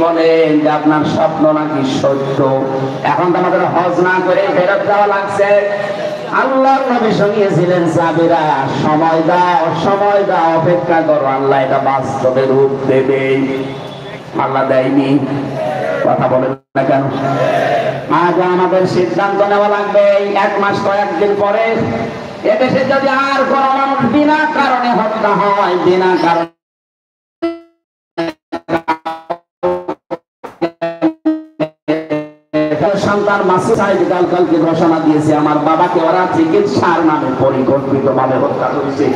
বলেন যে আপনার স্বপ্ন নাকি সত্য? এখন তো আমাদের হজ না করে ফেরত যাওয়া লাগছে। আল্লাহর নবী শুনিয়েছিলেন, সাহাবীরা সময় দাও, অপেক্ষা করো, আল্লাহ এটা বাস্তবে রূপ দেবে। আল্লাহ দেয়নি, কথা বলেন না কেন? আজ আমাদের সিদ্ধান্ত নেওয়া লাগবে, 1 মাস কয়েকদিন পরে এদেশে যদি আর কোন মানুষ বিনা কারণে হত্যা হয়, বিনা কারণে সন্তান মাসুদ সাহেব কালকে ঘোষণা দিয়েছে, আমার বাবাকে ওরা চিকিৎসার নামে পরিকল্পিতভাবে হত্যা করেছে।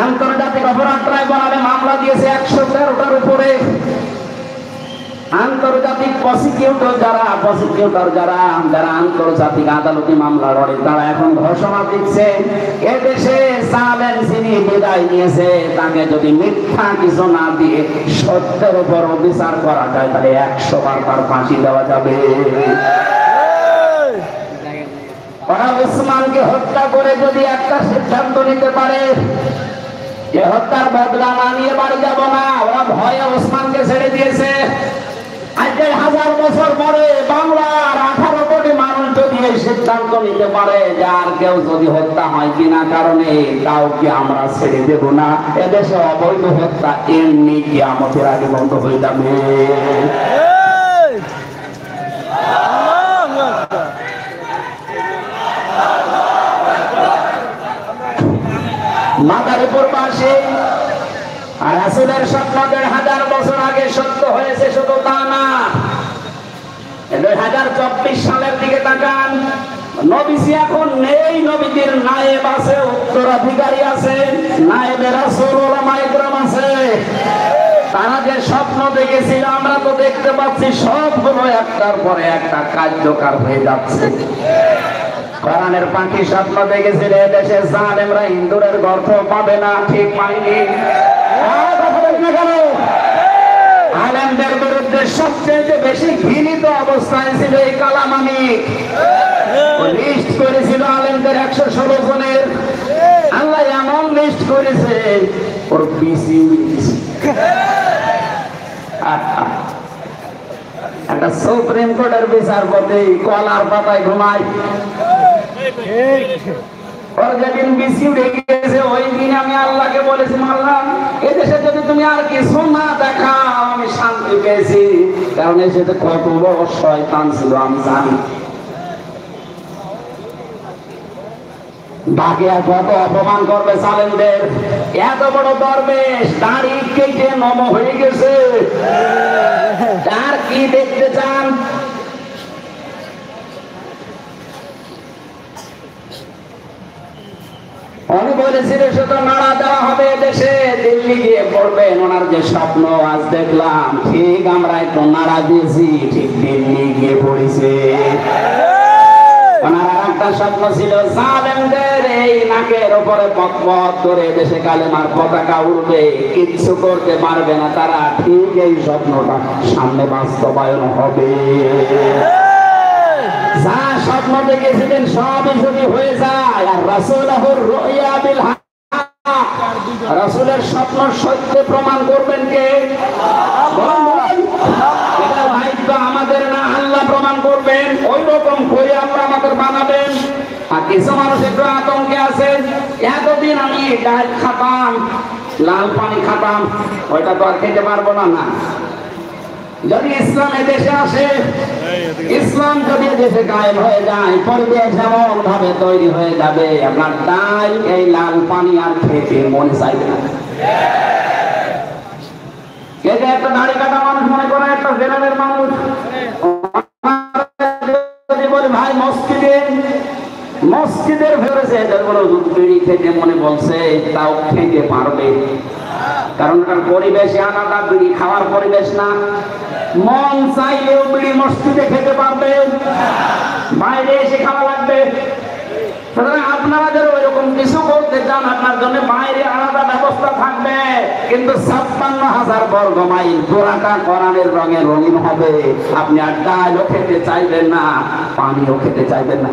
আন্তর্জাতিক অপরাধ ট্রাইব্যুনালে মামলা দিয়েছে 113টার উপরে। আন্তর্জাতিক প্রসিকিউটর যারা আন্তর্জাতিক আদালতে মামলা লড়ে, তারা এখন ঘোষণা দিচ্ছে এদেশে জালেম যিনি বিদায় নিয়েছে তাকে যদি মিথ্যা কিছু না দিয়ে সত্যের উপর বিচার করা যায়, তাহলে 100 বার তার ফাঁসি দেওয়া যাবে। ওরা ওসমানকে হত্যা করে যদি একটা সিদ্ধান্ত নিতে পারে যে হত্যার বদলা না নিয়ে বাড়ি যাব না, ওরা ভয়ে ওসমানকে ছেড়ে দিয়েছে। আজ 1000 বছর পরে বাংলার 18 কোটি মানুষ যদি এই সিদ্ধান্ত নিতে পারে যে আর কেউ যদি হত্যা হয় বিনা কারণে, কাউকে আমরা ছেড়ে দেব না, এদেশে অবৈধ হত্যা এমনি কিয়ামতের আগে বন্ধ হয়ে যাবে। মাদারীপুর বাসী রাসূলের স্বপ্ন 1000 বছর আগে সত্য হয়েছে, শুধু তা না, 2024 সালের দিকে তাকান। নবীজি এখন নেই, নবীজির নায়েব আছে, উত্তরাধিকারী আছে, নায়েবে রাসূল উলামায়ে কেরাম আছে। তারা যে স্বপ্ন দেখেছিল আমরা তো দেখতে পাচ্ছি সবগুলো একটার পরে একটা কার্যকর হয়ে যাচ্ছে। কোরআনের পাখি স্বপ্ন দেখেছিল এদেশে জালেমরা ইন্দুরের গর্ভ পাবে না, ঠিক পায়নি। আলেমদের বিরুদ্ধে সবচেয়ে বেশি ঘৃণিত অবস্থায় ছিল এই কালামানি। লিস্ট করেছিল আলেমদের 116 জনের, আল্লাহ এমন লিস্ট করেছে ওর পিসি একটা সুপ্রিম কোর্টের বিচারপতি কলার পাতায় ঘুমায়। ওর যেদিন বিসি উঠে গেছে ওই দিন আমি আল্লাহকে বলেছি, আল্লাহ এদেশে যদি তুমি আর কিছু না দেখাও আমি শান্তি পেয়েছি, কারণ এসে কত বড় শয়তান ছিল আমি জানি। বাকি আর কত অপমান করবে জালেমদের। এত বড় দরবেশ দাড়ি কেটে নম হয়ে গেছে, তার কি দেখতে চান? উনি বলেছিল শুধু নাড়া দেওয়া হবে দেশে, দিল্লি গিয়ে পড়বেন। ওনার যে স্বপ্ন আজ দেখলাম, ঠিক আমরা একটু নাড়া দিয়েছি, ঠিক দিল্লি গিয়ে পড়েছে। ওনার আর একটা স্বপ্ন ছিল জালেমদের এই নাকের উপরে পথ করে দেশে কালেমার পতাকা উড়বে, কিচ্ছু করতে পারবে না তারা। ঠিক এই স্বপ্নটা সামনে বাস্তবায়ন হবে। যা স্বপ্ন দেখেছিলেন সবই যদি হয়ে যায়, আর রাসূলুর রুইয়া বিল হক, রাসূলের স্বপ্ন সত্য প্রমাণ করবেন কে? এটা ভাগ্য আমাদের না, আল্লাহ প্রমাণ করবেন। ওই রকম করে আল্লাহ আমাদের বানাবেন। আর কিছু মানুষ একটু আতঙ্কে আছে, এতদিন আমি ডাল খাতাম, লাল পানি খাতাম, ওইটা তো আর খেতে পারবো না। না, যদি ইসলাম এদেশে আসে, ইসলাম যদি এদেশে কায়েম হয়ে যায়, পরিবেশ এমন ভাবে তৈরি হয়ে যাবে আপনার ডাল এই লাল পানি আর খেতে মনে চাইবে না। এটা একটা দাড়ি কাটা মানুষ মনে করে একটা জেনারেল মানুষ, যদি বলে ভাই মসজিদের ভেতরে এদের বড় বিড়ি খেতে মনে বলছে, তাও খেতে পারবে, কারণ এটার পরিবেশ আলাদা, বিড়ি খাওয়ার পরিবেশ না। মন চাইলেও বিড়ি মসজিদে খেতে পারবে, বাইরে এসে খাওয়া লাগবে। সুতরাং আপনারা যারা ওইরকম কিছু করতে চান, আপনার জন্য বাইরে আলাদা ব্যবস্থা থাকবে, কিন্তু 56,000 বর্গ মাইল পুরাটা কোরআনের রঙে রঙিন হবে। আপনি আর ডালও খেতে চাইবেন না, পানিও খেতে চাইবেন না।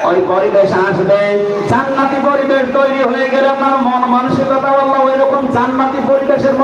ওই পরিবেশ আসবে, জান্নাতি পরিবেশ তৈরি হয়ে গেলে আপনার মন মানসিকতা আল্লাহ ওই রকম জান্নাতি পরিবেশের